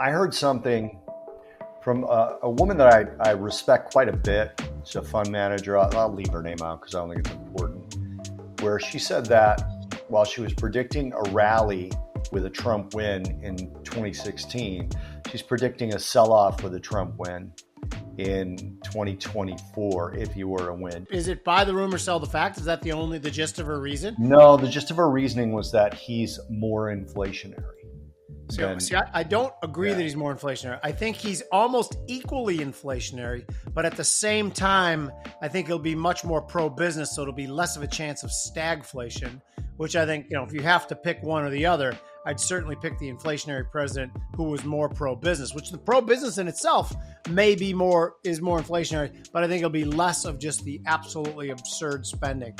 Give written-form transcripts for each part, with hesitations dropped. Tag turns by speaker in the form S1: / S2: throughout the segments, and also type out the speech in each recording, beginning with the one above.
S1: I heard something from a woman that I respect quite a bit. She's a fund manager. I'll leave her name out because I don't think it's important. Where she said that while she was predicting a rally with a Trump win in 2016, she's predicting a sell-off with a Trump win in 2024 if you were to win.
S2: Is it buy the rumor, sell the fact? Is that the gist of her reason?
S1: No, the gist of her reasoning was that he's more inflationary.
S2: See, I don't agree that he's more inflationary. I think he's almost equally inflationary, but at the same time, I think he'll be much more pro-business, so it'll be less of a chance of stagflation, which I think, if you have to pick one or the other, I'd certainly pick the inflationary president who was more pro-business, which the pro-business in itself is more inflationary, but I think it'll be less of just the absolutely absurd spending.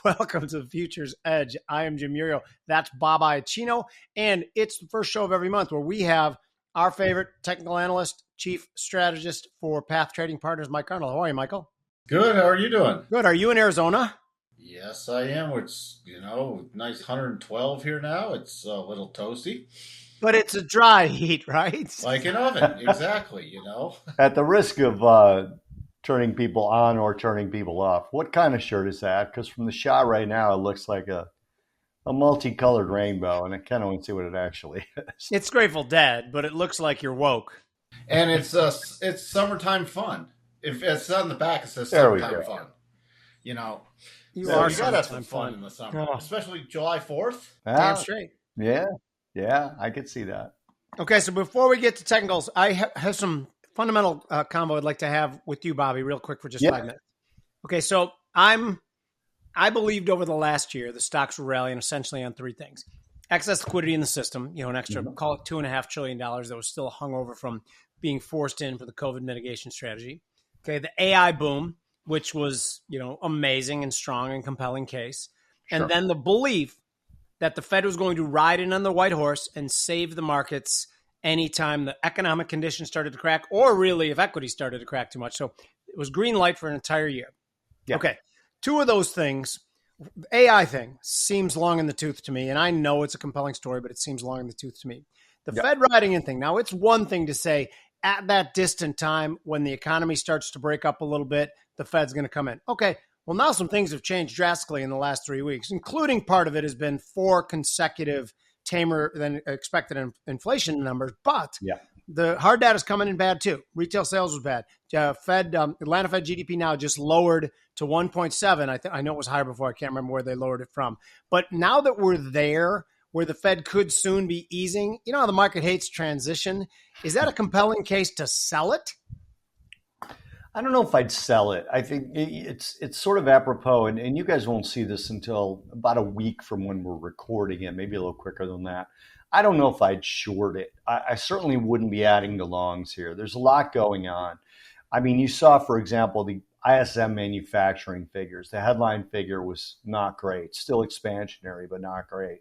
S2: Welcome to the Future's Edge. I am Jim Iuorio. That's Bob Iaccino. And it's the first show of every month where we have our favorite technical analyst, chief strategist for Path Trading Partners, Mike Arnold. How are you, Michael?
S3: Good. How are you doing?
S2: Good. Are you in Arizona?
S3: Yes, I am. It's, nice 112 here now. It's a little toasty.
S2: But it's a dry heat, right?
S3: Like an oven. Exactly,
S1: At the risk of turning people on or turning people off, what kind of shirt is that? Because from the shot right now, it looks like a multicolored rainbow, and I kind of want to see what it actually is.
S2: It's Grateful Dead, but it looks like you're woke.
S3: And it's summertime fun. If it's on the back, it says summertime fun.
S2: You
S3: gotta have some fun in the summer, especially July 4th.
S2: Damn straight.
S1: Yeah, I could see that.
S2: Okay, so before we get to technicals, I have some fundamental combo I'd like to have with you, Bobby, real quick for just 5 minutes. Okay, so I believed over the last year the stocks were rallying essentially on three things: excess liquidity in the system, an extra, call it $2.5 trillion that was still hung over from being forced in for the COVID mitigation strategy. Okay, the AI boom, which was, amazing and strong and compelling case. Sure. And then the belief that the Fed was going to ride in on the white horse and save the markets anytime the economic conditions started to crack, or really if equity started to crack too much. So it was green light for an entire year. Yeah. Okay. Two of those things, the AI thing seems long in the tooth to me. And I know it's a compelling story, but it seems long in the tooth to me. The Fed riding in thing. Now, it's one thing to say at that distant time when the economy starts to break up a little bit, the Fed's going to come in. Okay. Well, now some things have changed drastically in the last 3 weeks, including part of it has been 4 consecutive tamer than expected inflation numbers, but the hard data is coming in bad too. Retail sales was bad. Atlanta Fed GDP now just lowered to 1.7. I know it was higher before. I can't remember where they lowered it from. But now that we're there, where the Fed could soon be easing, how the market hates transition. Is that a compelling case to sell it?
S1: I don't know if I'd sell it. I think it's sort of apropos, and you guys won't see this until about a week from when we're recording it, maybe a little quicker than that. I don't know if I'd short it. I certainly wouldn't be adding to longs here. There's a lot going on. I mean, you saw, for example, the ISM manufacturing figures. The headline figure was not great, still expansionary, but not great.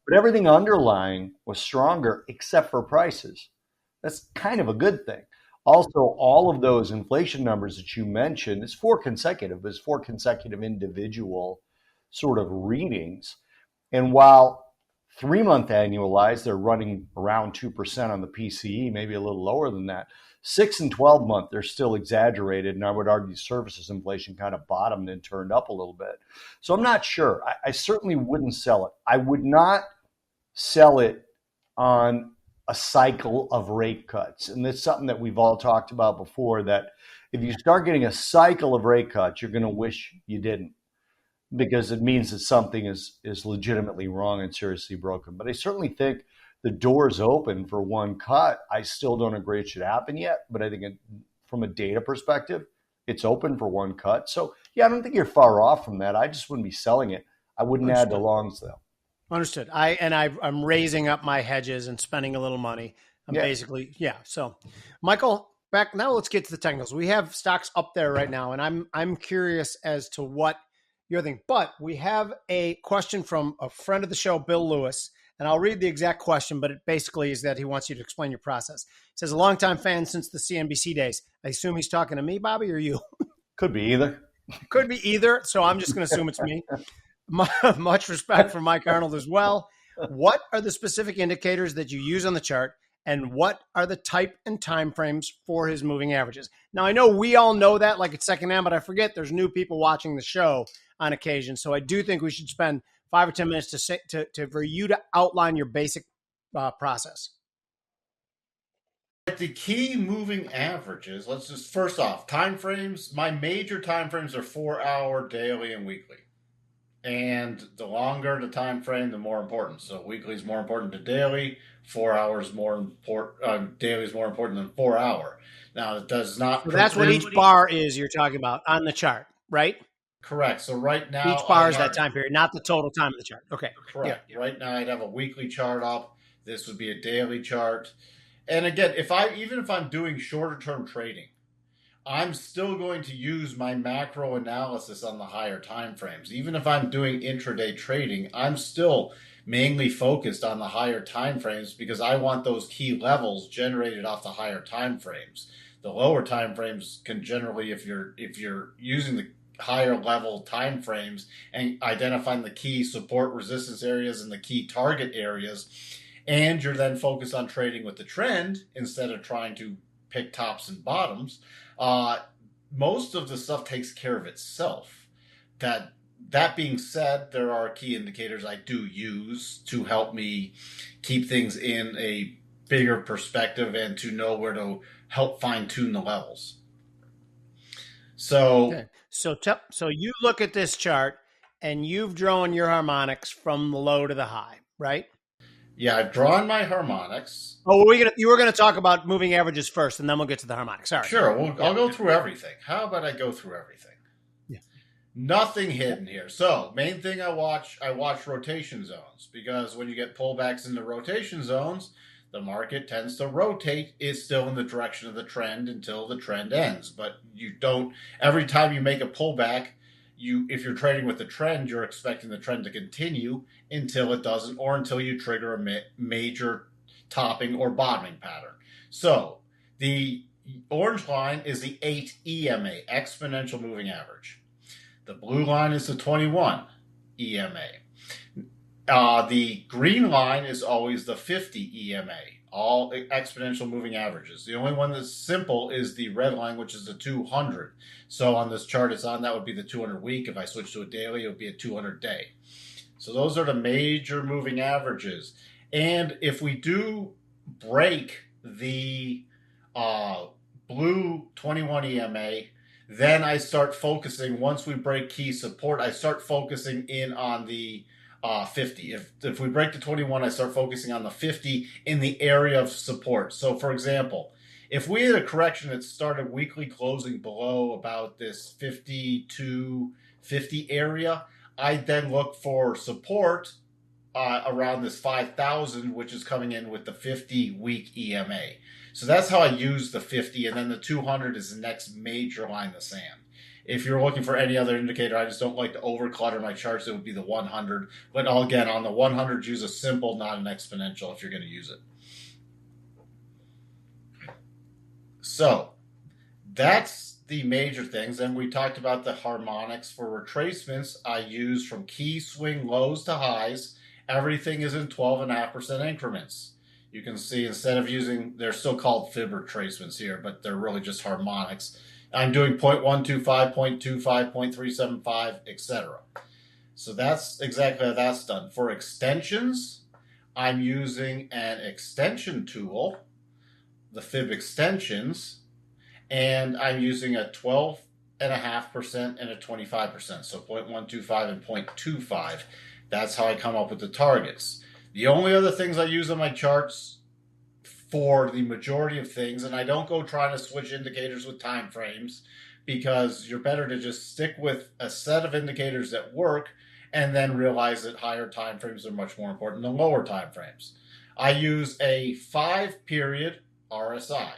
S1: But everything underlying was stronger except for prices. That's kind of a good thing. Also, all of those inflation numbers that you mentioned, it's 4 consecutive individual sort of readings. And while 3-month annualized, they're running around 2% on the PCE, maybe a little lower than that. 6 and 12 month, they're still exaggerated. And I would argue services inflation kind of bottomed and turned up a little bit. So I'm not sure. I certainly wouldn't sell it. I would not sell it on a cycle of rate cuts. And that's something that we've all talked about before, that if you start getting a cycle of rate cuts, you're going to wish you didn't, because it means that something is legitimately wrong and seriously broken. But I certainly think the door's open for one cut. I still don't agree it should happen yet, but I think from a data perspective, it's open for one cut. So yeah, I don't think you're far off from that. I just wouldn't be selling it. I wouldn't add to longs though.
S2: Understood. I'm raising up my hedges and spending a little money. So Michael, back now, let's get to the technicals. We have stocks up there right now, and I'm curious as to what your thing. But we have a question from a friend of the show, Bill Lewis, and I'll read the exact question, but it basically is that he wants you to explain your process. He says, a longtime fan since the CNBC days. I assume he's talking to me, Bobby, or you?
S1: Could be either.
S2: Could be either. So I'm just going to assume it's me. Much respect for Mike Arnold as well. What are the specific indicators that you use on the chart, and what are the type and time frames for his moving averages? Now, I know we all know that like it's secondhand, but I forget there's new people watching the show on occasion. So I do think we should spend 5 or 10 minutes for you to outline your basic process.
S3: The key moving averages, let's just first off, time frames. My major time frames are 4-hour, daily, and weekly. And the longer the time frame, the more important. So weekly is more important than daily. 4 hours more important. Daily is more important than 4 hour. Now it does not.
S2: So that's what each bar is you're talking about on the chart, right?
S3: Correct. So right now,
S2: each bar is that time period, not the total time of the chart. Okay.
S3: Correct. Yeah. Right now, I'd have a weekly chart up. This would be a daily chart. And again, even if I'm doing shorter term trading, I'm still going to use my macro analysis on the higher time frames. Even if I'm doing intraday trading, I'm still mainly focused on the higher time frames because I want those key levels generated off the higher time frames. The lower time frames can generally, if you're using the higher level time frames and identifying the key support resistance areas and the key target areas, and you're then focused on trading with the trend instead of trying to pick tops and bottoms, most of the stuff takes care of itself. That being said, there are key indicators I do use to help me keep things in a bigger perspective and to know where to help fine tune the levels. So,
S2: okay. So you look at this chart and you've drawn your harmonics from the low to the high, right?
S3: Yeah, I've drawn my harmonics.
S2: Oh, you were going to talk about moving averages first, and then we'll get to the harmonics. All right.
S3: Sure, I'll go through everything. How about I go through everything?
S2: Yeah.
S3: Nothing hidden here. So, main thing I watch rotation zones, because when you get pullbacks into rotation zones, the market tends to rotate. It's still in the direction of the trend until the trend ends. But you don't, every time you make a pullback, if you're trading with the trend, you're expecting the trend to continue until it doesn't, or until you trigger a major topping or bottoming pattern. So the orange line is the 8 EMA, exponential moving average. The blue line is the 21 EMA. The green line is always the 50 EMA, all exponential moving averages. The only one that's simple is the red line, which is the 200. So on this chart it's on, that would be the 200 week. If I switch to a daily, it would be a 200 day. So those are the major moving averages. And if we do break the blue 21 EMA, then I start focusing, once we break key support, I start focusing in on the 50. If we break the 21, I start focusing on the 50 in the area of support. So for example, if we had a correction that started weekly closing below about this 5250 area, I'd then look for support around this 5,000, which is coming in with the 50-week EMA. So that's how I use the 50, and then the 200 is the next major line in the sand. If you're looking for any other indicator, I just don't like to overclutter my charts. It would be the 100. But again, on the 100, use a simple, not an exponential if you're going to use it. So that's the major things. And we talked about the harmonics. For retracements, I use from key swing lows to highs. Everything is in 12.5% increments. You can see instead of using, they're still called fib retracements here, but they're really just harmonics. I'm doing 0.125, 0.25, 0.375, etc. So that's exactly how that's done. For extensions, I'm using an extension tool, the fib extensions, and I'm using a 12.5% and a 25%. So 0.125 and 0.25. That's how I come up with the targets. The only other things I use on my charts for the majority of things, and I don't go trying to switch indicators with time frames, because you're better to just stick with a set of indicators that work and then realize that higher time frames are much more important than lower time frames. I use a 5-period RSI,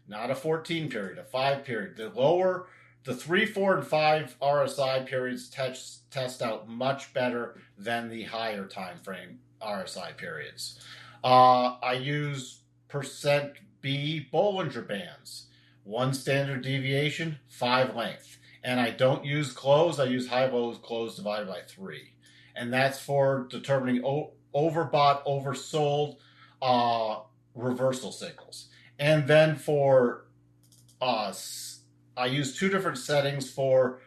S3: not a 14-period, a 5-period. The lower the 3, 4, and 5 RSI periods test out much better than the higher time frame RSI periods. I use percent B Bollinger Bands. 1 standard deviation, 5 length. And I don't use close. I use high-low close divided by 3. And that's for determining overbought, oversold reversal signals. And then for I use 2 different settings for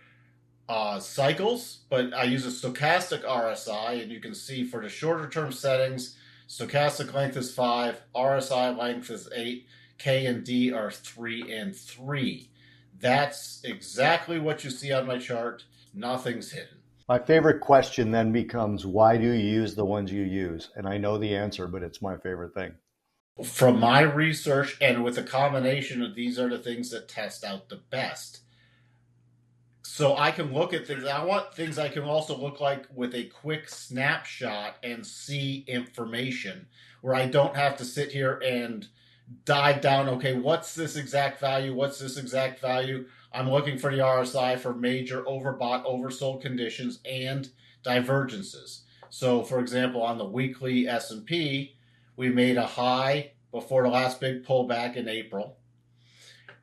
S3: cycles, but I use a stochastic RSI, and you can see for the shorter term settings, stochastic length is 5, RSI length is 8, K and D are 3 and 3. That's exactly what you see on my chart. Nothing's hidden.
S1: My favorite question then becomes, why do you use the ones you use? And I know the answer, but it's my favorite thing.
S3: From my research, and with a combination of these are the things that test out the best. So I can look at things. I want things I can also look like with a quick snapshot and see information where I don't have to sit here and dive down. Okay, what's this exact value? What's this exact value? I'm looking for the RSI for major overbought, oversold conditions and divergences. So, for example, on the weekly S&P, we made a high before the last big pullback in April,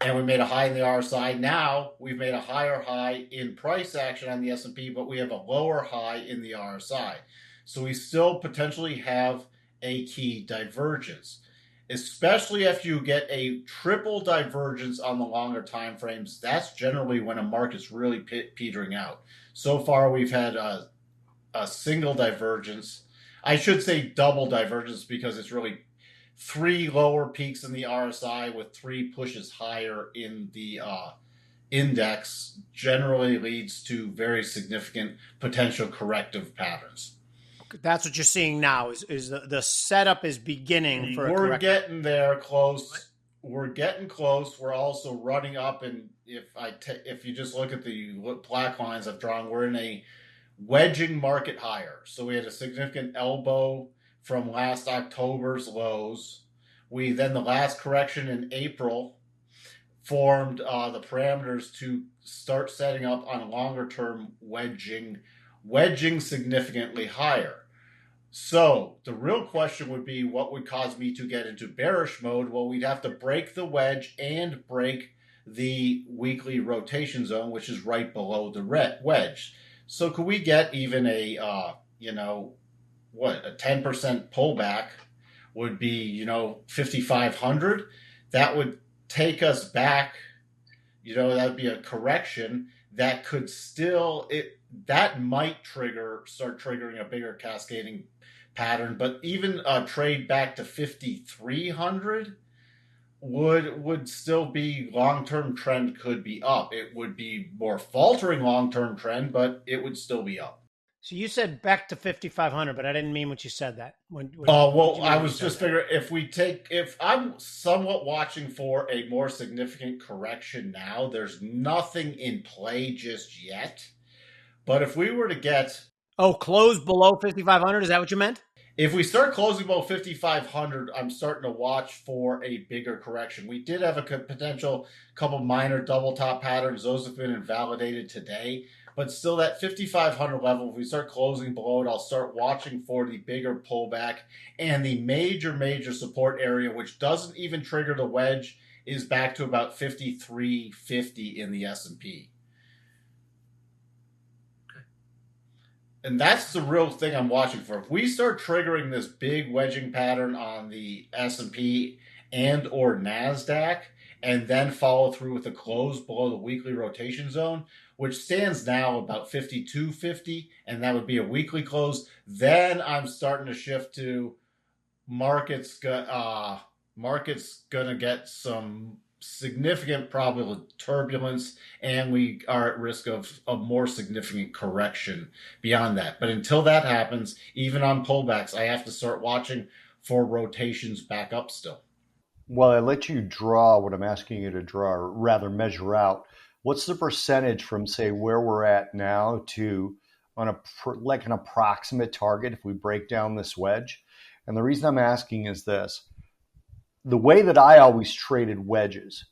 S3: and we made a high in the RSI. Now we've made a higher high in price action on the S&P, but we have a lower high in the RSI. So we still potentially have a key divergence, especially if you get a triple divergence on the longer time frames. That's generally when a market's really petering out. So far, we've had a single divergence. I should say double divergence, because it's really 3 lower peaks in the RSI with 3 pushes higher in the index generally leads to very significant potential corrective patterns.
S2: That's what you're seeing now is the setup is beginning for
S3: We're getting there close. We're getting close. We're also running up, and if you just look at the black lines I've drawn, we're in a wedging market higher. So we had a significant elbow from last October's lows. Then the last correction in April formed the parameters to start setting up on longer term wedging significantly higher. So the real question would be, what would cause me to get into bearish mode? Well, we'd have to break the wedge and break the weekly rotation zone, which is right below the wedge. So could we get even a 10% pullback would be, 5,500. That would take us back, that would be a correction that could that might start triggering a bigger cascading pattern. But even a trade back to 5,300 would still be long-term trend, could be up. It would be more faltering long-term trend, but it would still be up.
S2: So you said back to 5,500, but I didn't mean what you said that.
S3: I was just figuring if I'm somewhat watching for a more significant correction now, there's nothing in play just yet. But if we were to get...
S2: close below 5,500, is that what you meant?
S3: If we start closing below 5,500, I'm starting to watch for a bigger correction. We did have a potential couple minor double top patterns. Those have been invalidated today. But still, that 5,500 level, if we start closing below it, I'll start watching for the bigger pullback. And the major support area, which doesn't even trigger the wedge, is back to about 5,350 in the S&P. And that's the real thing I'm watching for. If we start triggering this big wedging pattern on the S&P and or NASDAQ, and then follow through with a close below the weekly rotation zone, which stands now about 5,250, and that would be a weekly close, then I'm starting to shift to markets gonna get some significant probable turbulence, and we are at risk of a more significant correction beyond that. But until that happens, even on pullbacks, I have to start watching for rotations back up still.
S1: Well, I let you draw what I'm asking you to draw, or rather measure out. What's the percentage from, say, where we're at now to an approximate target if we break down this wedge? And the reason I'm asking is this. The way that I always traded wedges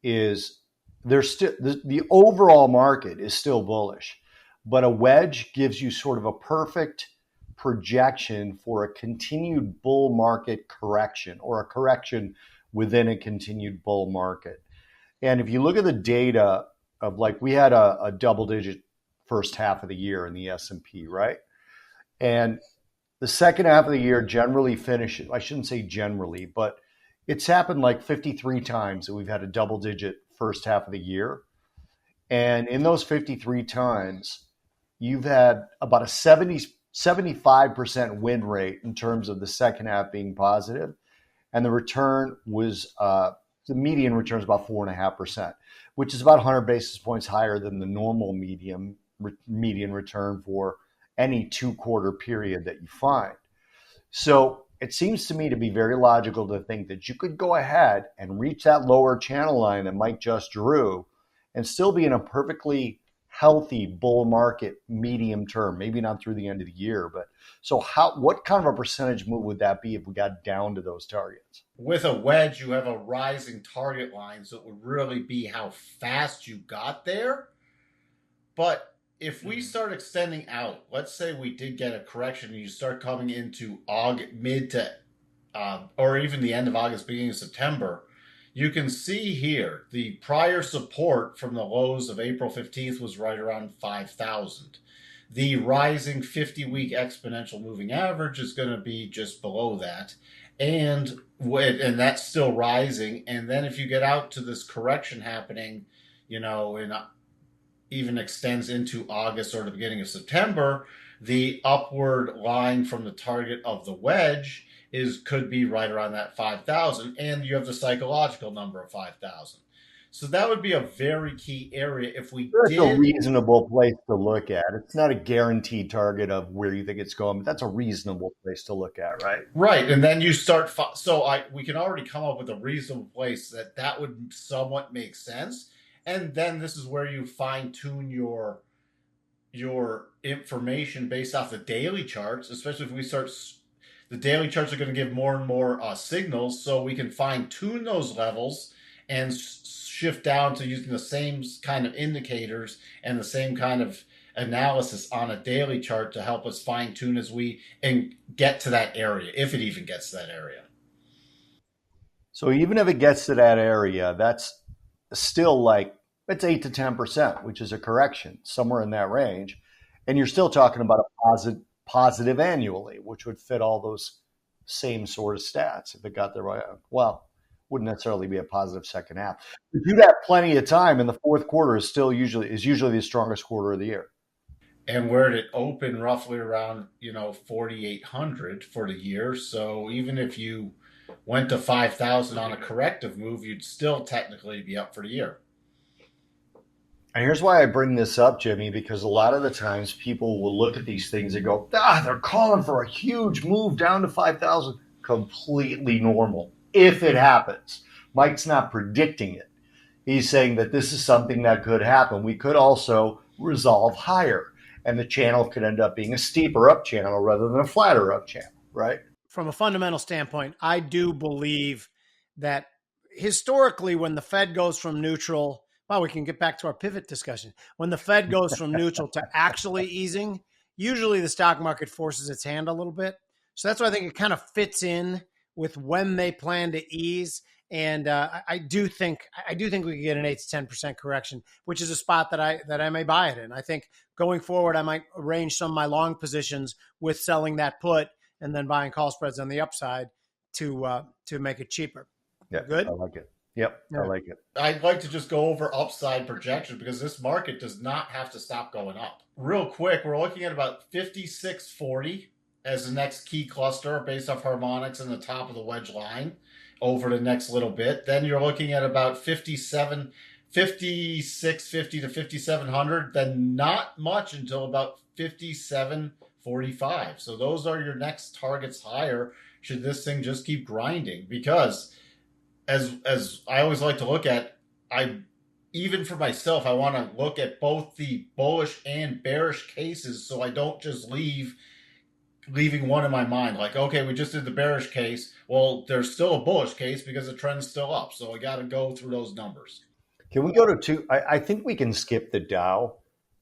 S1: is there's still the overall market is still bullish, but a wedge gives you sort of a perfect projection for a continued bull market correction or a correction within a continued bull market. And if you look at the data of like we had a double digit first half of the year in the S&P, right? And the second half of the year generally finishes, I shouldn't say generally, but it's happened like 53 times that we've had a double digit first half of the year. And in those 53 times, you've had about a 75% win rate in terms of the second half being positive. And the return was, the median return is about 4.5%, which is about 100 basis points higher than the normal median return for any 2-quarter period that you find. So it seems to me to be very logical to think that you could go ahead and reach that lower channel line that Mike just drew and still be in a perfectly healthy bull market medium term, maybe not through the end of the year. But so what kind of a percentage move would that be if we got down to those targets?
S3: With a wedge, you have a rising target line, so it would really be how fast you got there. But if we start extending out, let's say we did get a correction and you start coming into mid to, or even the end of August, beginning of September, you can see here the prior support from the lows of April 15th was right around 5,000. The rising 50-week exponential moving average is going to be just below that. And that's still rising. And then if you get out to this correction happening, even extends into August or the beginning of September, the upward line from the target of the wedge could be right around that 5,000, and you have the psychological number of 5,000. So that would be a very key area if we did.
S1: That's a reasonable place to look at. It's not a guaranteed target of where you think it's going, but that's a reasonable place to look at, right?
S3: Right, and then you start. We can already come up with a reasonable place that would somewhat make sense. And then this is where you fine tune your information based off the daily charts, especially if we start. The daily charts are going to give more and more signals, so we can fine tune those levels and shift down to using the same kind of indicators and the same kind of analysis on a daily chart to help us fine tune and get to that area, if it even gets to that area.
S1: So even if it gets to that area, that's still like it's 8 to 10%, which is a correction somewhere in that range, and you're still talking about a positive annually, which would fit all those same sort of stats if it got there right. Well, wouldn't necessarily be a positive second half. But you'd have plenty of time, and the fourth quarter is usually the strongest quarter of the year.
S3: And where did it open roughly around 4,800 for the year. So even if you went to 5,000 on a corrective move, you'd still technically be up for the year.
S1: And here's why I bring this up, Jimmy, because a lot of the times people will look at these things and go, they're calling for a huge move down to 5,000. Completely normal if it happens. Mike's not predicting it. He's saying that this is something that could happen. We could also resolve higher, and the channel could end up being a steeper up channel rather than a flatter up channel, right?
S2: From a fundamental standpoint, I do believe that historically when the Fed goes from neutral, we can get back to our pivot discussion. When the Fed goes from neutral to actually easing, usually the stock market forces its hand a little bit. So that's why I think it kind of fits in with when they plan to ease. And I do think we could get an 8 to 10% correction, which is a spot that I may buy it in. I think going forward, I might arrange some of my long positions with selling that put and then buying call spreads on the upside to make it cheaper.
S1: Yeah,
S2: good.
S1: I like it. Yep, yeah. I like it.
S3: I'd like to just go over upside projection because this market does not have to stop going up. Real quick, we're looking at about 56.40 as the next key cluster based off harmonics in the top of the wedge line over the next little bit. Then you're looking at about 56.50 to 5,700. Then not much until about 57.45. So those are your next targets higher should this thing just keep grinding, because as I always like to look at, even for myself, I want to look at both the bullish and bearish cases so I don't just leaving one in my mind. Like, okay, we just did the bearish case. Well, there's still a bullish case because the trend's still up. So I got to go through those numbers.
S1: Can we go to two? I think we can skip the Dow,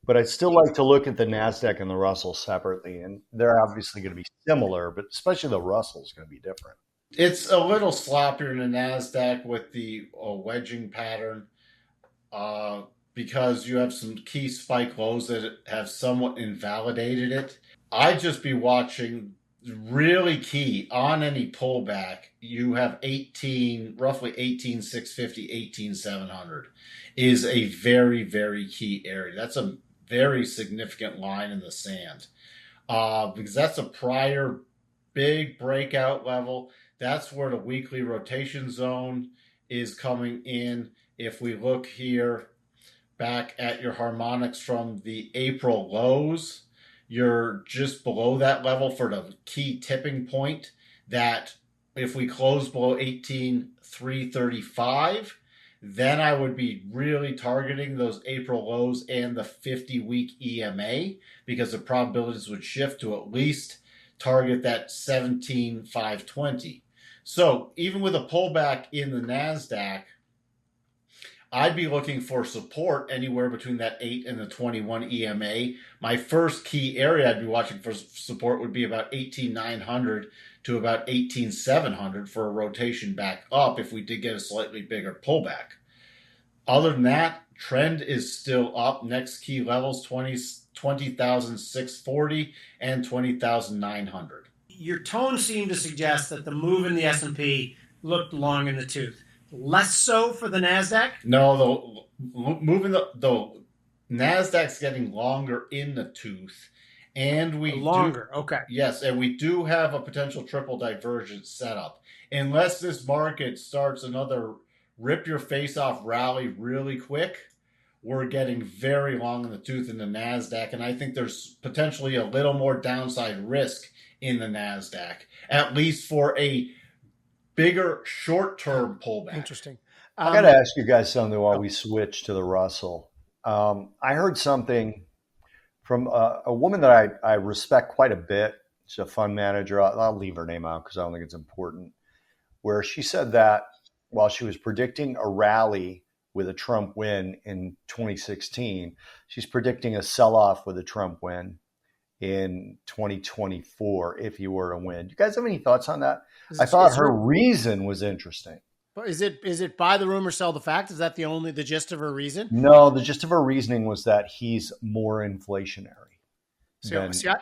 S1: but I'd still like to look at the NASDAQ and the Russell separately. And they're obviously going to be similar, but especially the Russell is going to be different.
S3: It's a little sloppier in the NASDAQ with the wedging pattern because you have some key spike lows that have somewhat invalidated it. I'd just be watching really key on any pullback. You have roughly 18,650, 18,700 is a very, very key area. That's a very significant line in the sand because that's a prior big breakout level. That's where the weekly rotation zone is coming in. If we look here back at your harmonics from the April lows, you're just below that level for the key tipping point that if we close below 18,335, then I would be really targeting those April lows and the 50-week EMA because the probabilities would shift to at least target that 17,520. So even with a pullback in the NASDAQ, I'd be looking for support anywhere between that 8 and the 21 EMA. My first key area I'd be watching for support would be about 18,900 to about 18,700 for a rotation back up if we did get a slightly bigger pullback. Other than that, trend is still up. Next key levels, 20,640 and 20,900.
S2: Your tone seemed to suggest that the move in the S&P looked long in the tooth. Less so for the NASDAQ?
S3: No, the NASDAQ's getting longer in the tooth. And
S2: okay.
S3: Yes, and we do have a potential triple divergence setup. Unless this market starts another rip your face off rally really quick, we're getting very long in the tooth in the NASDAQ. And I think there's potentially a little more downside risk in the NASDAQ, at least for a bigger short-term pullback.
S2: Interesting.
S1: I got to ask you guys something while we switch to the Russell. I heard something from a woman that I respect quite a bit. She's a fund manager. I'll leave her name out because I don't think it's important. Where she said that while she was predicting a rally with a Trump win in 2016, she's predicting a sell-off with a Trump win in 2024 if he were to win. Do you guys have any thoughts on that? I thought her reason was interesting.
S2: But is it buy the rumor, sell the fact? Is that the gist of her reason?
S1: No, the gist of her reasoning was that he's more inflationary.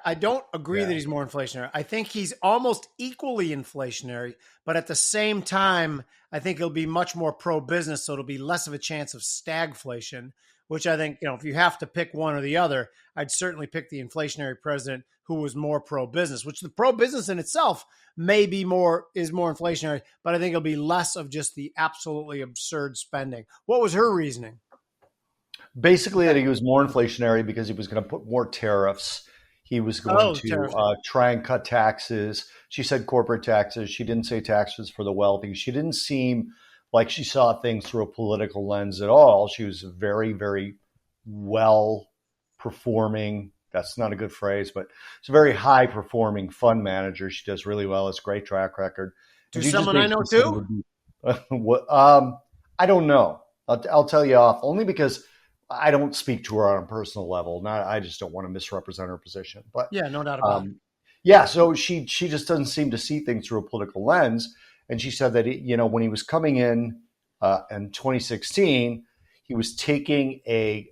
S2: I don't agree that he's more inflationary. I think he's almost equally inflationary, but at the same time, I think he'll be much more pro-business, so it'll be less of a chance of stagflation, which I think, if you have to pick one or the other, I'd certainly pick the inflationary president who was more pro-business, which the pro-business in itself is more inflationary, but I think it'll be less of just the absolutely absurd spending. What was her reasoning?
S1: Basically, that he was more inflationary because he was going to put more tariffs. He was going to try and cut taxes. She said corporate taxes. She didn't say taxes for the wealthy. She didn't seem like she saw things through a political lens at all. She was very, very well performing. That's not a good phrase, but it's a very high performing fund manager. She does really well. It's a great track record.
S2: To someone I know too?
S1: I don't know. I'll tell you off, only because I don't speak to her on a personal level. I just don't want to misrepresent her position. But
S2: yeah, no doubt about it.
S1: Yeah, so she just doesn't seem to see things through a political lens. And she said that when he was coming in 2016, he was taking a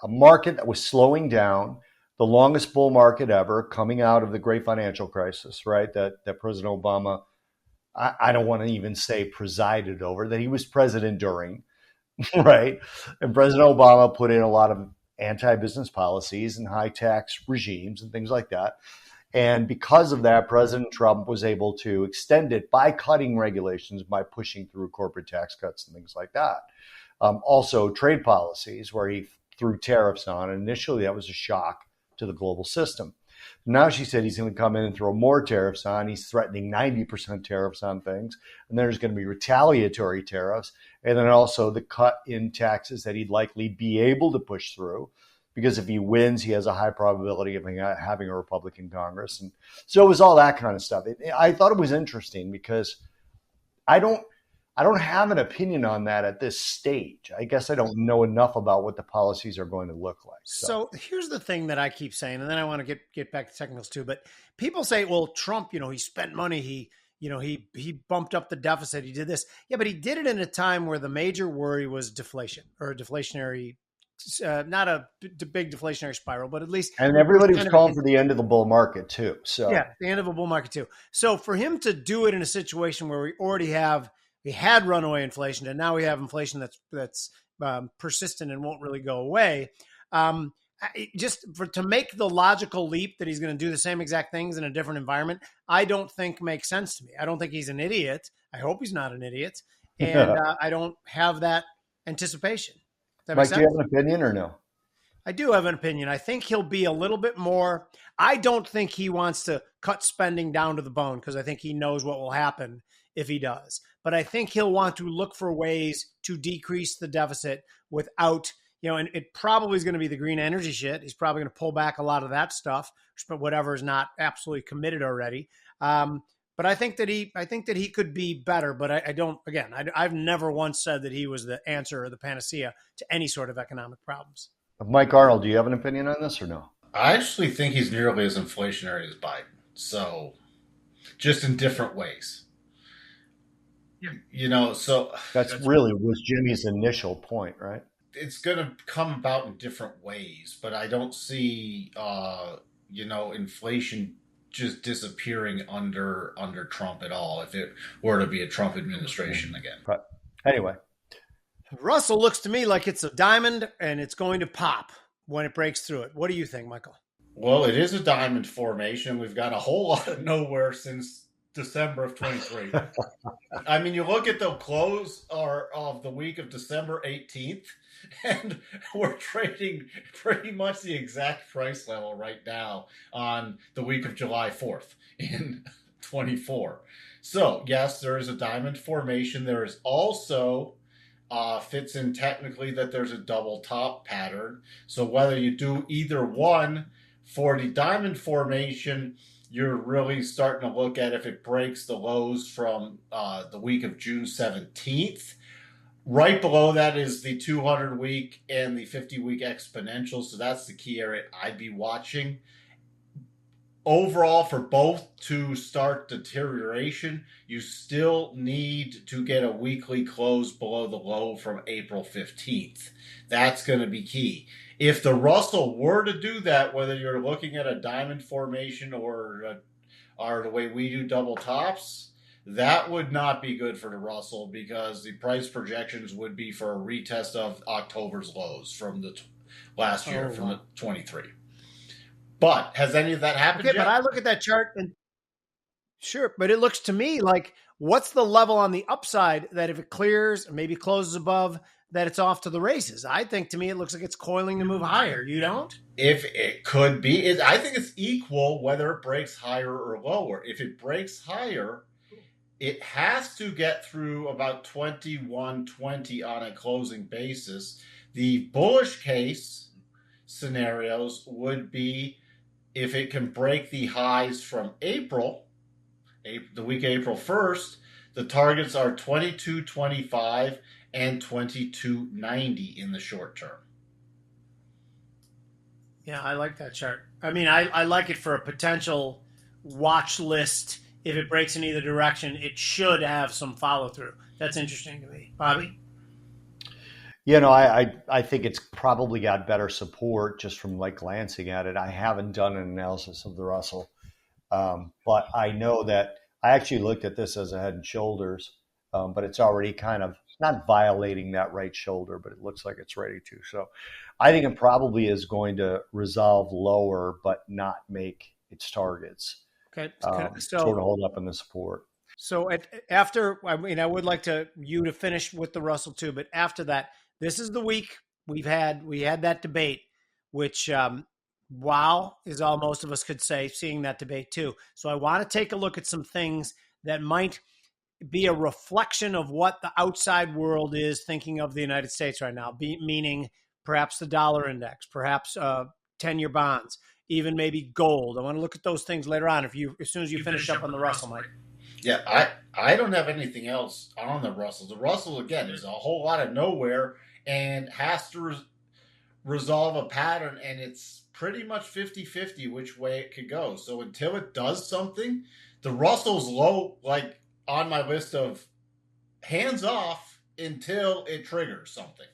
S1: market that was slowing down, the longest bull market ever, coming out of the great financial crisis, right? That President Obama, I don't want to even say presided over, that he was president during. Right. And President Obama put in a lot of anti-business policies and high tax regimes and things like that. And because of that, President Trump was able to extend it by cutting regulations, by pushing through corporate tax cuts and things like that. Also, trade policies where he threw tariffs on. And initially, that was a shock to the global system. Now she said he's going to come in and throw more tariffs on. He's threatening 90% tariffs on things. And there's going to be retaliatory tariffs. And then also the cut in taxes that he'd likely be able to push through. Because if he wins, he has a high probability of having a Republican Congress. And so it was all that kind of stuff. I thought it was interesting because I I don't have an opinion on that at this stage. I guess I don't know enough about what the policies are going to look like.
S2: So here's the thing that I keep saying, and then I want to get back to technicals too. But people say, well, Trump, he spent money. He bumped up the deficit. He did this. Yeah, but he did it in a time where the major worry was deflation or a deflationary, not a big deflationary spiral, but at least.
S1: And everybody was calling for the end of the bull market too. So
S2: yeah, the end of a bull market too. So for him to do it in a situation where we had runaway inflation, and now we have inflation that's persistent and won't really go away. To make the logical leap that he's going to do the same exact things in a different environment, I don't think makes sense to me. I don't think he's an idiot. I hope he's not an idiot, and I don't have that anticipation.
S1: Mike, do you have an opinion or no?
S2: I do have an opinion. I think he'll be a little bit more. I don't think he wants to cut spending down to the bone because I think he knows what will happen if he does. But I think he'll want to look for ways to decrease the deficit without, and it probably is going to be the green energy shit. He's probably going to pull back a lot of that stuff, whatever is not absolutely committed already. But I think that he could be better. But I don't. Again, I've never once said that he was the answer or the panacea to any sort of economic problems.
S1: Mike Arnold, do you have an opinion on this or no?
S3: I actually think he's nearly as inflationary as Biden. So, just in different ways. So
S1: that's really was Jimmy's initial point, right?
S3: It's going to come about in different ways, but I don't see, inflation just disappearing under Trump at all. If it were to be a Trump administration again.
S1: Right. Anyway,
S2: Russell looks to me like it's a diamond and it's going to pop when it breaks through it. What do you think, Michael?
S3: Well, it is a diamond formation. We've got a whole lot of nowhere since December of 23. I mean, you look at the close of the week of December 18th, and we're trading pretty much the exact price level right now on the week of July 4th in 24. So, yes, there is a diamond formation. There is also fits in technically that there's a double top pattern. So whether you do either one for the diamond formation, you're really starting to look at if it breaks the lows from the week of June 17th. Right below that is the 200-week and the 50-week exponential. So that's the key area I'd be watching. Overall, for both to start deterioration, you still need to get a weekly close below the low from April 15th. That's going to be key. If the Russell were to do that, whether you're looking at a diamond formation or the way we do double tops, that would not be good for the Russell because the price projections would be for a retest of October's lows from the last year, from the 23. But has any of that happened yet?
S2: But I look at that chart and sure, but it looks to me like what's the level on the upside that if it clears, maybe closes above, that it's off to the races. I think to me it looks like it's coiling to move higher. You don't?
S3: If it could be, I think it's equal whether it breaks higher or lower. If it breaks higher, it has to get through about 21.20 on a closing basis. The bullish case scenarios would be if it can break the highs from April, the week April 1st, the targets are 22.25 and 22.90 in the short term.
S2: Yeah, I like that chart. I mean, I like it for a potential watch list. If it breaks in either direction, it should have some follow through. That's interesting to me. Bobby?
S1: I think it's probably got better support just from like glancing at it. I haven't done an analysis of the Russell, but I know that I actually looked at this as a head and shoulders, but it's already kind of not violating that right shoulder, but it looks like it's ready to. So I think it probably is going to resolve lower, but not make its targets.
S2: Okay.
S1: So sort of hold up in the support.
S2: So I would like you to finish with the Russell too, but after that, this is the week we had that debate, which wow is all most of us could say, seeing that debate too. So I want to take a look at some things that might be a reflection of what the outside world is thinking of the United States right now, meaning perhaps the dollar index, perhaps 10-year bonds, even maybe gold. I want to look at those things later on. As soon as you finish up on the Russell, Mike.
S3: Yeah, I don't have anything else on the Russell. The Russell, again, is a whole lot of nowhere and has to resolve a pattern, and it's pretty much 50-50 which way it could go. So until it does something, the Russell's low, like on my list of hands off until it triggers something,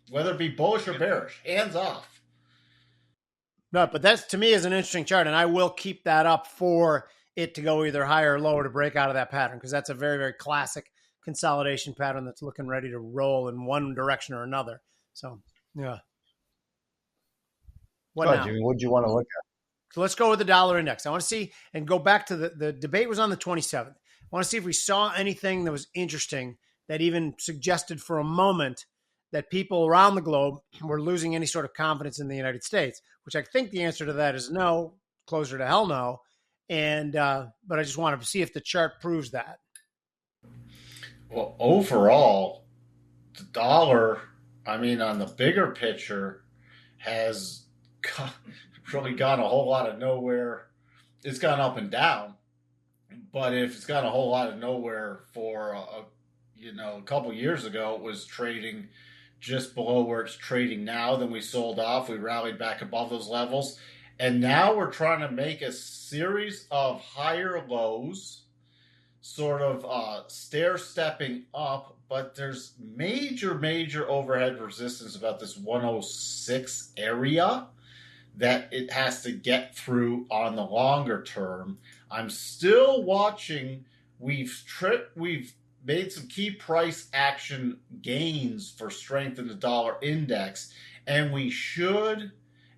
S3: whether it be bullish or bearish, hands off.
S2: No, but that's to me is an interesting chart, and I will keep that up for it to go either higher or lower to break out of that pattern, because that's a very, very classic consolidation pattern that's looking ready to roll in one direction or another. So, yeah. What now?
S1: Jimmy, what do you want to look at?
S2: So let's go with the dollar index. I want to see and go back to the debate was on the 27th. I want to see if we saw anything that was interesting that even suggested for a moment that people around the globe were losing any sort of confidence in the United States, which I think the answer to that is no, closer to hell no. And but I just want to see if the chart proves that.
S3: Well, overall, the dollar, I mean, on the bigger picture, has really gone a whole lot of nowhere. It's gone up and down, but if it's gone a whole lot of nowhere for a couple years ago, it was trading just below where it's trading now. Then we sold off. We rallied back above those levels. And now we're trying to make a series of higher lows, sort of stair-stepping up. But there's major overhead resistance about this 106 area that it has to get through on the longer term. I'm still watching. We've made some key price action gains for strength in the dollar index, and we should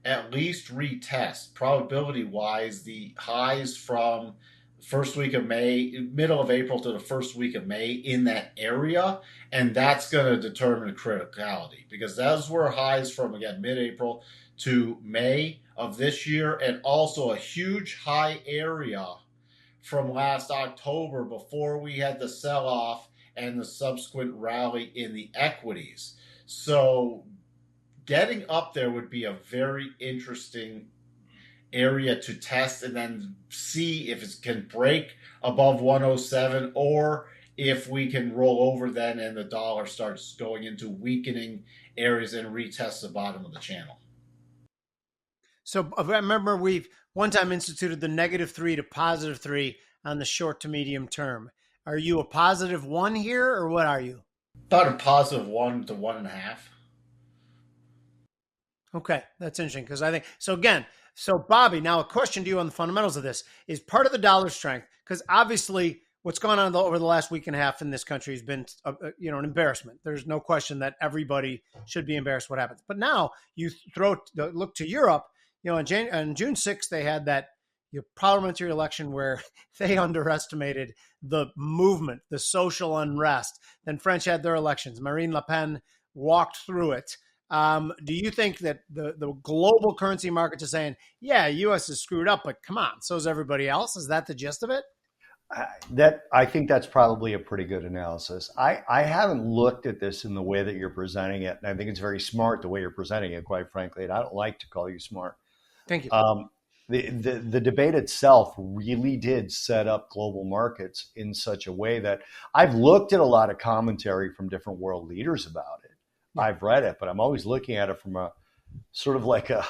S3: at least retest, probability wise, the highs from first week of May, middle of April to the first week of May in that area. And that's going to determine criticality, because those were highs from, again, mid-April to May of this year, and also a huge high area from last October before we had the sell-off and the subsequent rally in the equities. So getting up there would be a very interesting area to test, and then see if it can break above 107, or if we can roll over then and the dollar starts going into weakening areas and retest the bottom of the channel.
S2: So I remember we've one time instituted the -3 to +3 on the short to medium term. Are you a +1 here, or what are you?
S3: About a +1 to 1.5.
S2: Okay, that's interesting, because I think so. Again, so Bobby, now a question to you on the fundamentals of this is part of the dollar strength, because obviously what's gone on over the last week and a half in this country has been, an embarrassment. There's no question that everybody should be embarrassed what happens. But now you look to Europe. On June 6th, they had that parliamentary election where they underestimated the movement, the social unrest. Then French had their elections. Marine Le Pen walked through it. Do you think that the global currency markets are saying, yeah, U.S. is screwed up, but come on, so is everybody else? Is that the gist of it?
S1: I think that's probably a pretty good analysis. I haven't looked at this in the way that you're presenting it, and I think it's very smart the way you're presenting it, quite frankly, and I don't like to call you smart.
S2: Thank you.
S1: The debate itself really did set up global markets in such a way that I've looked at a lot of commentary from different world leaders about it. Yeah. I've read it, but I'm always looking at it from a sort of like a,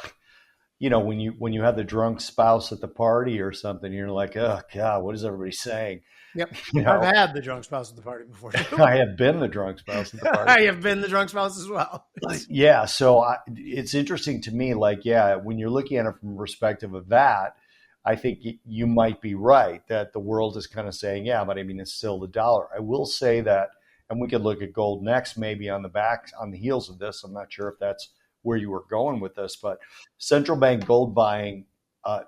S1: when you have the drunk spouse at the party or something, you're like, oh God, what is everybody saying?
S2: Yep. I've had the drunk spouse at the party before.
S1: I have been the drunk spouse at the party.
S2: I have been the drunk spouse as well.
S1: Yeah. So it's interesting to me, when you're looking at it from the perspective of that, I think you might be right that the world is kind of saying, yeah, but I mean, it's still the dollar. I will say that, and we could look at gold next, maybe on the heels of this. I'm not sure if that's where you were going with this, but central bank gold buying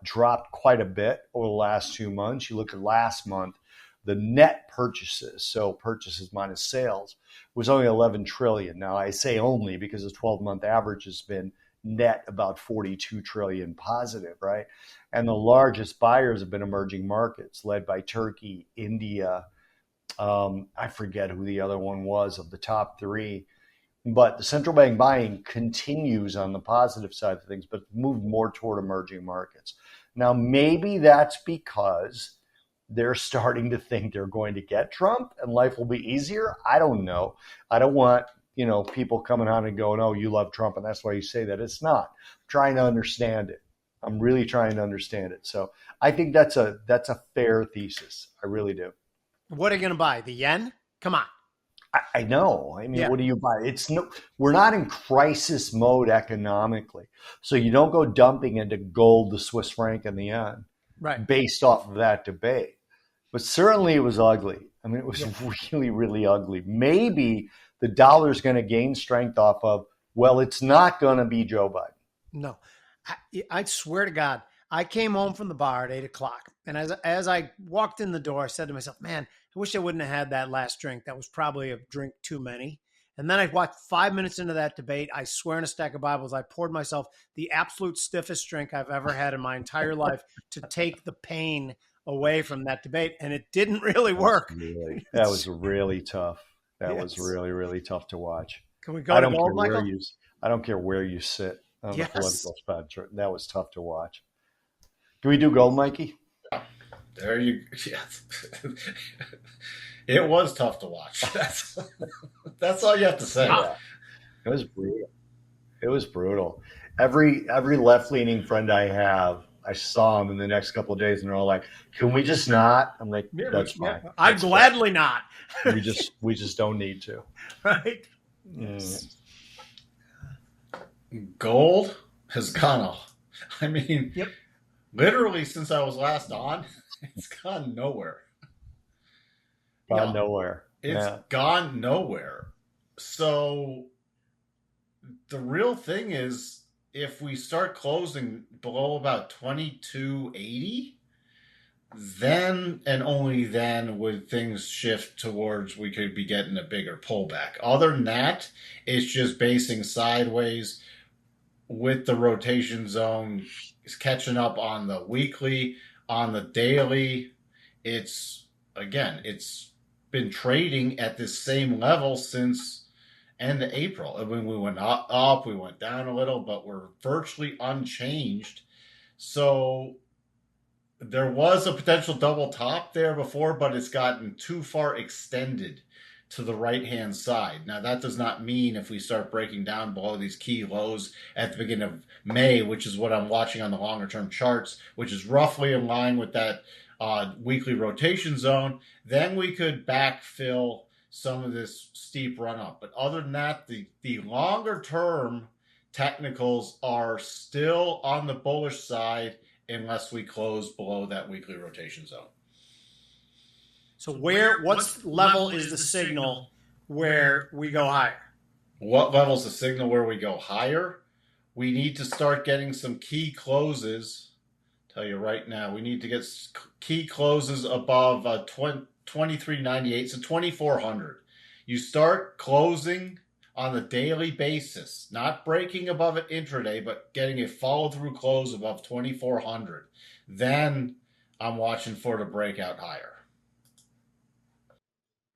S1: dropped quite a bit over the last 2 months. You look at last month, the net purchases, so purchases minus sales, was only 11 trillion. Now I say only because the 12-month average has been net about 42 trillion positive, right? And the largest buyers have been emerging markets led by Turkey, India. I forget who the other one was of the top three. But the central bank buying continues on the positive side of things, but moved more toward emerging markets. Now, maybe that's because they're starting to think they're going to get Trump and life will be easier. I don't know. I don't want, people coming on and going, oh, you love Trump and that's why you say that. It's not. I'm trying to understand it. I'm really trying to understand it. So I think that's a fair thesis. I really do.
S2: What are you going to buy? The yen? Come on.
S1: I know. I mean, What do you buy? We're not in crisis mode economically. So you don't go dumping into gold, the Swiss franc, and the yen based off of that debate. But certainly it was ugly. I mean, it was really, really ugly. Maybe the dollar's going to gain strength off of, well, it's not going to be Joe Biden.
S2: No. I swear to God, I came home from the bar at 8 o'clock. And as I walked in the door, I said to myself, man, I wish I wouldn't have had that last drink. That was probably a drink too many. And then I walked 5 minutes into that debate. I swear on a stack of Bibles, I poured myself the absolute stiffest drink I've ever had in my entire life to take the pain away from that debate. And it didn't really work.
S1: That was really tough. That was really, really tough to watch.
S2: Can we go to gold, Michael?
S1: I don't care where you sit on the political spectrum. That was tough to watch. Can we do gold, Mikey?
S3: There you It was tough to watch. That's all you have to say.
S1: Yeah. It was brutal. It was brutal. Every left-leaning friend I have, I saw them in the next couple of days, and they're all like, "Can we just not?" I'm like, "That's fine.
S2: I'd gladly not."
S1: we just don't need to.
S2: Right.
S3: Gold has gone off. I mean, literally since I was last on, it's gone nowhere.
S1: Nowhere.
S3: It's gone nowhere. So the real thing is, if we start closing below about 22.80, then and only then would things shift towards we could be getting a bigger pullback. Other than that, it's just basing sideways with the rotation zone. It's catching up on the weekly, on the daily. It's been trading at this same level since end of April. I mean, we went up, we went down a little, but we're virtually unchanged. So there was a potential double top there before, but it's gotten too far extended to the right-hand side. Now, that does not mean if we start breaking down below these key lows at the beginning of May, which is what I'm watching on the longer-term charts, which is roughly in line with that weekly rotation zone, then we could backfill some of this steep run-up. But other than that, the longer-term technicals are still on the bullish side unless we close below that weekly rotation zone.
S2: So what level is the signal where we go higher?
S3: What level is the signal where we go higher? We need to start getting some key closes. Tell you right now, we need to get key closes above 23.98, so 2,400. You start closing on a daily basis, not breaking above it intraday, but getting a follow-through close above 2,400. Then I'm watching for the breakout higher.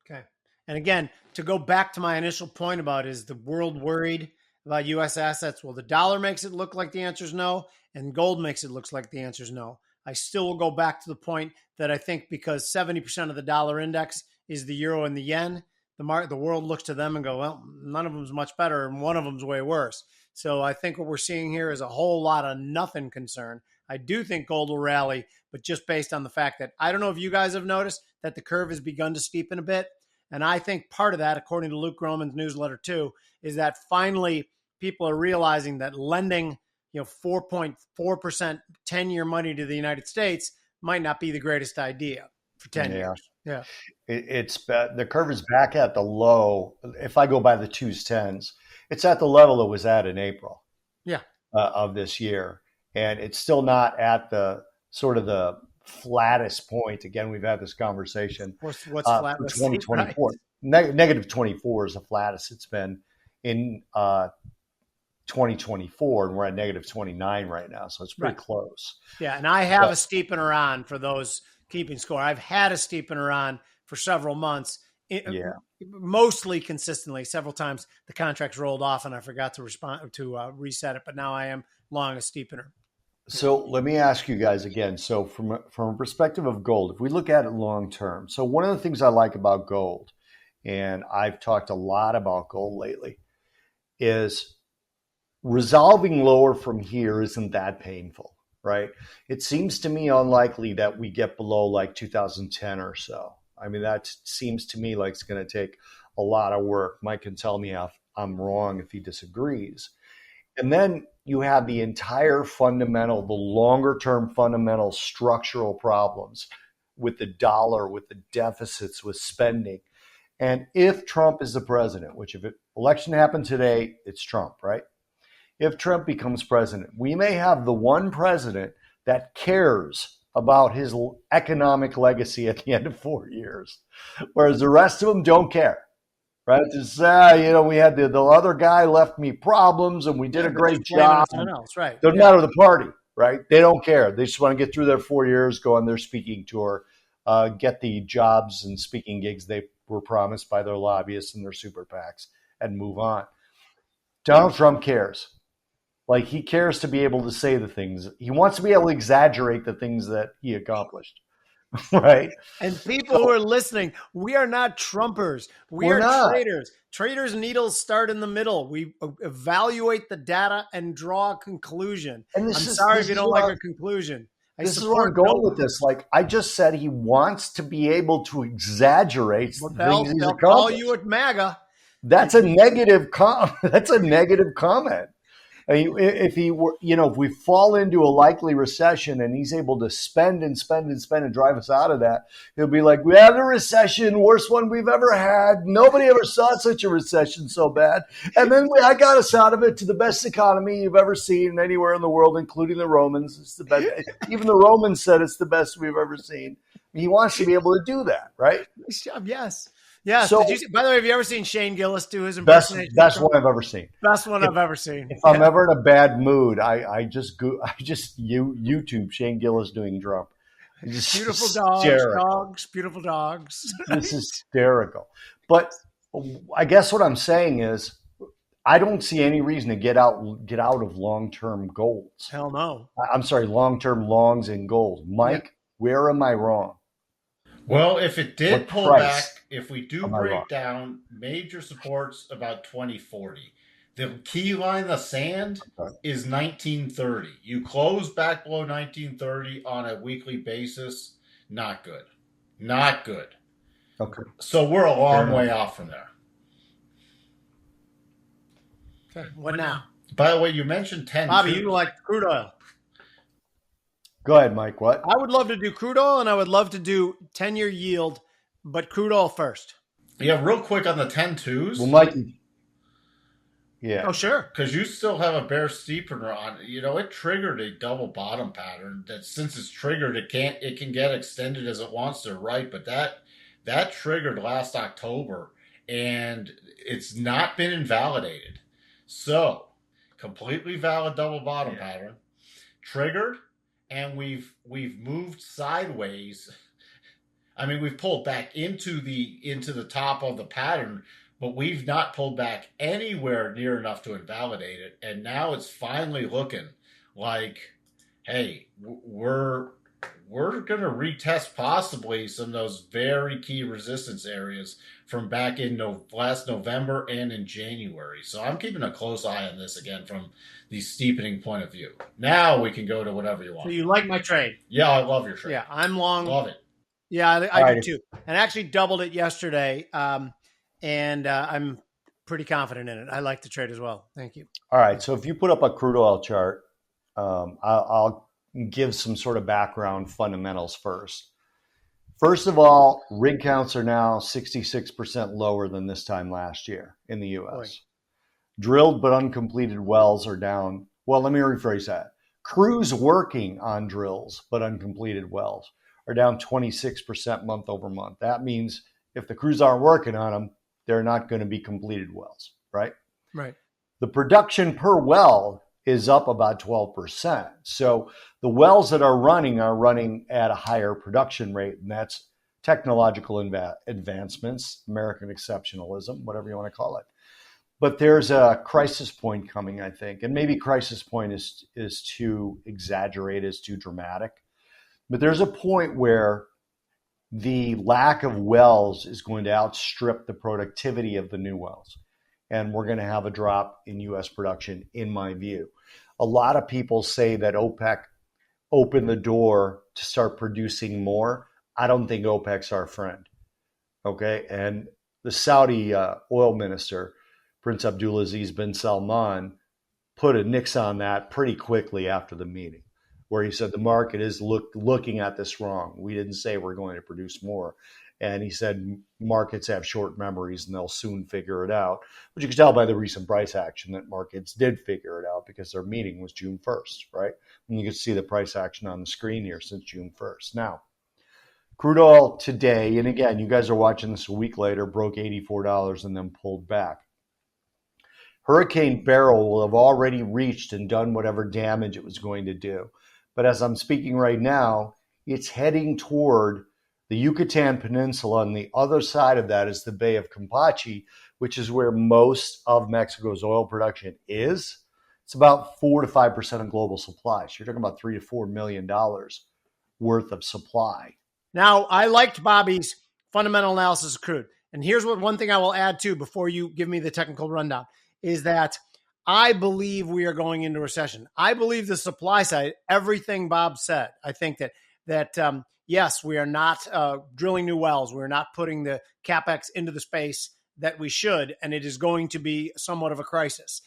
S2: Okay. And again, to go back to my initial point about is the world worried about U.S. assets? Well, the dollar makes it look like the answer is no, and gold makes it look like the answer is no. I still will go back to the point that I think because 70% of the dollar index is the euro and the yen, the world looks to them and go, well, none of them's much better, and one of them's way worse. So I think what we're seeing here is a whole lot of nothing concern. I do think gold will rally, but just based on the fact that I don't know if you guys have noticed that the curve has begun to steepen a bit. And I think part of that, according to Luke Groman's newsletter too, is that finally people are realizing that lending, 4.4% 10-year money to the United States might not be the greatest idea for 10 years. Yeah.
S1: The curve is back at the low. If I go by the 2s10s, it's at the level it was at in April of this year. And it's still not at the sort of the flattest point. Again, we've had this conversation.
S2: What's flat?
S1: For 2024. Right. Negative 24 is the flattest it's been in 2024, and we're at negative 29 right now. So it's pretty close.
S2: Yeah, and I have a steepener on for those keeping score. I've had a steepener on for several months. Mostly consistently. Several times the contracts rolled off and I forgot to reset it, but now I am long a steepener.
S1: So let me ask you guys again. So from a perspective of gold, if we look at it long term, so one of the things I like about gold, and I've talked a lot about gold lately, is resolving lower from here isn't that painful, right? It seems to me unlikely that we get below like 2010 or so. I mean, that seems to me like it's going to take a lot of work. Mike can tell me if I'm wrong if he disagrees. And then you have the entire fundamental, the longer term fundamental structural problems with the dollar, with the deficits, with spending. And if Trump is the president, which if election happened today, it's Trump, right? If Trump becomes president, we may have the one president that cares about his economic legacy at the end of 4 years, whereas the rest of them don't care. Right? Just we had the other guy left me problems, and we did a great job.
S2: Else, right?
S1: Doesn't matter the party, right? They don't care. They just want to get through their 4 years, go on their speaking tour, get the jobs and speaking gigs they were promised by their lobbyists and their super PACs, and move on. Donald Trump cares. Like, he cares to be able to say the things. He wants to be able to exaggerate the things that he accomplished. Right.
S2: And people who are listening, we are not Trumpers. We're traders. Traders' needles start in the middle. We evaluate the data and draw a conclusion. I'm sorry if you don't like a conclusion.
S1: This is where I'm going with this. Like, I just said, he wants to be able to exaggerate things he's accomplished.
S2: Call you at MAGA.
S1: That's a negative That's a negative comment. I mean, if we fall into a likely recession and he's able to spend and spend and spend and drive us out of that, he'll be like, we had a recession, worst one we've ever had. Nobody ever saw such a recession so bad. And then I got us out of it to the best economy you've ever seen anywhere in the world, including the Romans. It's the best. Even the Romans said it's the best we've ever seen. He wants to be able to do that, right?
S2: Yes. Yeah.
S1: So,
S2: by the way, have you ever seen Shane Gillis do his impersonation?
S1: Best one I've ever seen.
S2: Best one I've ever seen.
S1: If I'm ever in a bad mood, I just YouTube Shane Gillis doing Trump.
S2: Beautiful dogs, beautiful dogs.
S1: It's hysterical. But I guess what I'm saying is, I don't see any reason to get out of long-term goals.
S2: Hell no.
S1: I'm sorry, long-term longs in gold. Mike, where am I wrong?
S3: Well, if it did pull back, if we do break down major supports about 2040, the key line in the sand is 1930. You close back below 1930 on a weekly basis, not good. Not good.
S1: Okay.
S3: So we're a long way off from there.
S2: Okay. What now?
S3: By the way, you mentioned 10.
S2: Bobby, you like crude oil.
S1: Go ahead, Mike. What?
S2: I would love to do crude oil, and I would love to do 10-year yield, but crude oil first.
S3: Yeah, real quick on the 10-2s.
S1: Well, Mike. Yeah.
S2: Oh, sure.
S3: Because you still have a bear steepener on. It triggered a double bottom pattern that since it's triggered, it can get extended as it wants to, right? But that triggered last October, and it's not been invalidated. So, completely valid double bottom pattern. Triggered. And we've moved sideways. I mean, we've pulled back into the top of the pattern, but we've not pulled back anywhere near enough to invalidate it. And now it's finally looking like, hey, we're going to retest possibly some of those very key resistance areas from back in last November and in January. So I'm keeping a close eye on this again from the steepening point of view. Now we can go to whatever you want.
S2: So you like my trade?
S3: Yeah, I love your trade.
S2: Yeah, I'm long.
S3: Love it.
S2: Yeah, I do too. And actually doubled it yesterday, and I'm pretty confident in it. I like the trade as well. Thank you.
S1: All right. So if you put up a crude oil chart, I'll give some sort of background fundamentals first. First of all, rig counts are now 66% lower than this time last year in the U.S.
S2: Boy.
S1: Drilled but uncompleted wells are down. Well, let me rephrase that. Crews working on drills but uncompleted wells are down 26% month over month. That means if the crews aren't working on them, they're not going to be completed wells, right?
S2: Right.
S1: The production per well is up about 12%. So the wells that are running at a higher production rate, and that's technological advancements, American exceptionalism, whatever you want to call it. But there's a crisis point coming, I think, and maybe crisis point is too exaggerated, is too dramatic. But there's a point where the lack of wells is going to outstrip the productivity of the new wells, and we're going to have a drop in U.S. production, in my view. A lot of people say that OPEC opened the door to start producing more. I don't think OPEC's our friend. Okay, and the Saudi oil minister, Prince Abdulaziz bin Salman, put a nix on that pretty quickly after the meeting, where he said the market is looking at this wrong. We didn't say we're going to produce more. And he said markets have short memories and they'll soon figure it out. But you can tell by the recent price action that markets did figure it out, because their meeting was June 1st, right? And you can see the price action on the screen here since June 1st. Now, crude oil today, and again, you guys are watching this a week later, broke $84 and then pulled back. Hurricane Beryl will have already reached and done whatever damage it was going to do. But as I'm speaking right now, it's heading toward the Yucatan Peninsula, and the other side of that is the Bay of Campeche, which is where most of Mexico's oil production is. It's about 4 to 5% of global supply. So you're talking about $3 to $4 million worth of supply.
S2: Now, I liked Bobby's fundamental analysis of crude. And here's one thing I will add too, before you give me the technical rundown, is that I believe we are going into recession. I believe the supply side, everything Bob said. I think that yes, we are not drilling new wells. We're not putting the CapEx into the space that we should, and it is going to be somewhat of a crisis.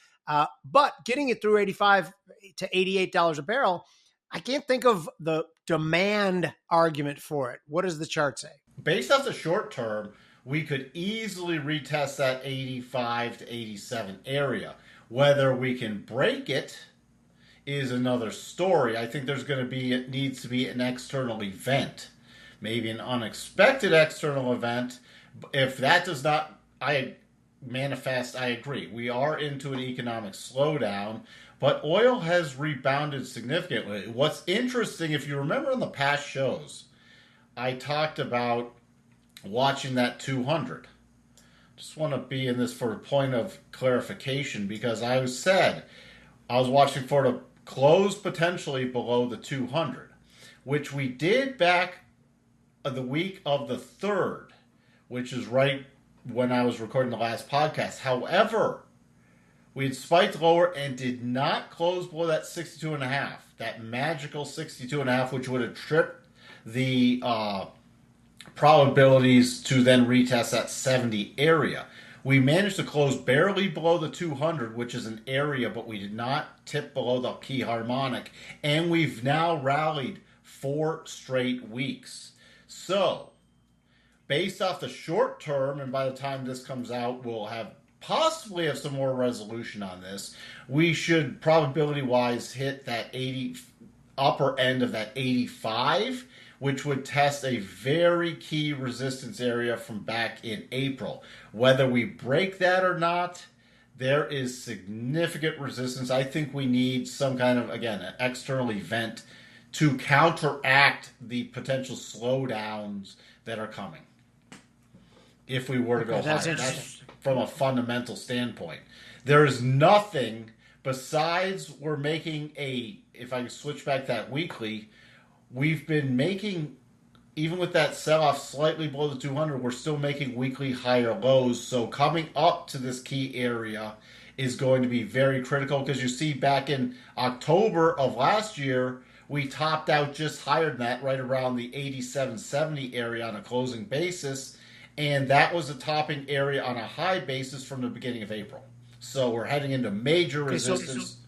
S2: But getting it through $85 to $88 a barrel, I can't think of the demand argument for it. What does the chart say?
S3: Based off the short term, we could easily retest that 85 to 87 area. Whether we can break it is another story. I think it needs to be an external event, maybe an unexpected external event. If that does not manifest, I agree. We are into an economic slowdown, but oil has rebounded significantly. What's interesting, if you remember in the past shows, I talked about watching that 200. Just want to be in this for a point of clarification, because I was watching for to close potentially below the 200, which we did back the week of the 3rd, which is right when I was recording the last podcast. However, we had spiked lower and did not close below that 62.5, that magical 62.5, which would have tripped the probabilities to then retest that 70 area. We managed to close barely below the 200, which is an area, but we did not tip below the key harmonic, and we've now rallied 4 straight weeks. So, based off the short term, and by the time this comes out, we'll possibly have some more resolution on this. We should probability-wise hit that upper end of that 85, which would test a very key resistance area from back in April. Whether we break that or not, there is significant resistance. I think we need some kind of, again, an external event to counteract the potential slowdowns that are coming. If we were to go higher, that's from a fundamental standpoint. There is nothing besides we're making if I switch back that weekly, we've been making, even with that sell-off slightly below the 200, we're still making weekly higher lows. So coming up to this key area is going to be very critical, because you see back in October of last year, we topped out just higher than that, right around the 87.70 area on a closing basis. And that was a topping area on a high basis from the beginning of April. So we're heading into major resistance.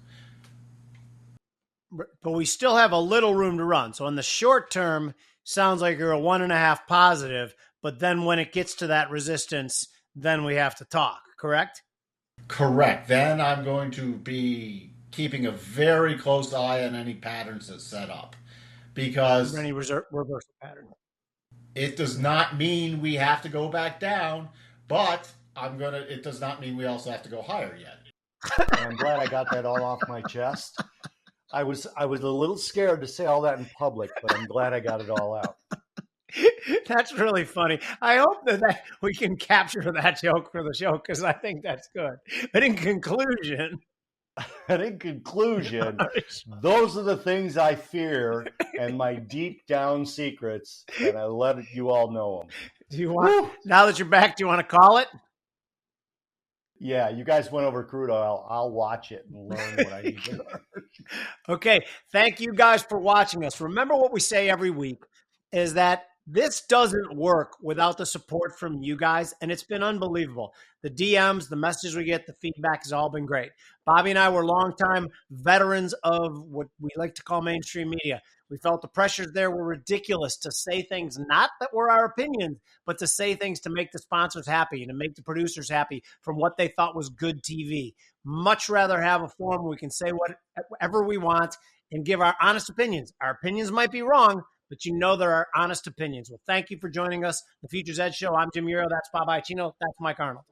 S2: But we still have a little room to run. So in the short term, sounds like you're a 1.5 positive, but then when it gets to that resistance, then we have to talk, correct?
S3: Correct. Then I'm going to be keeping a very close eye on any patterns that set up, because
S2: any reversal pattern.
S3: It does not mean we have to go back down, but it does not mean we also have to go higher yet.
S1: I'm glad I got that all off my chest. I was a little scared to say all that in public, but I'm glad I got it all out.
S2: That's really funny. I hope that we can capture that joke for the show because I think that's good. But in conclusion,
S1: those are the things I fear and my deep down secrets, and I let you all know them.
S2: Do you want, now that you're back, do you want to call it?
S1: Yeah, you guys went over Crude oil. I'll watch it and learn what I need to learn.
S2: Okay, thank you guys for watching us. Remember what we say every week is that this doesn't work without the support from you guys, and it's been unbelievable. The DMs, the messages we get, the feedback has all been great. Bobby and I were longtime veterans of what we like to call mainstream media. We felt the pressures there were ridiculous to say things not that were our opinions, but to say things to make the sponsors happy and to make the producers happy from what they thought was good TV. Much rather have a forum where we can say whatever we want and give our honest opinions. Our opinions might be wrong, but you know there are honest opinions. Well, thank you for joining us. The Futures Edge Show. I'm Jim Iuorio. That's Bob Iaccino. That's Mike Arnold.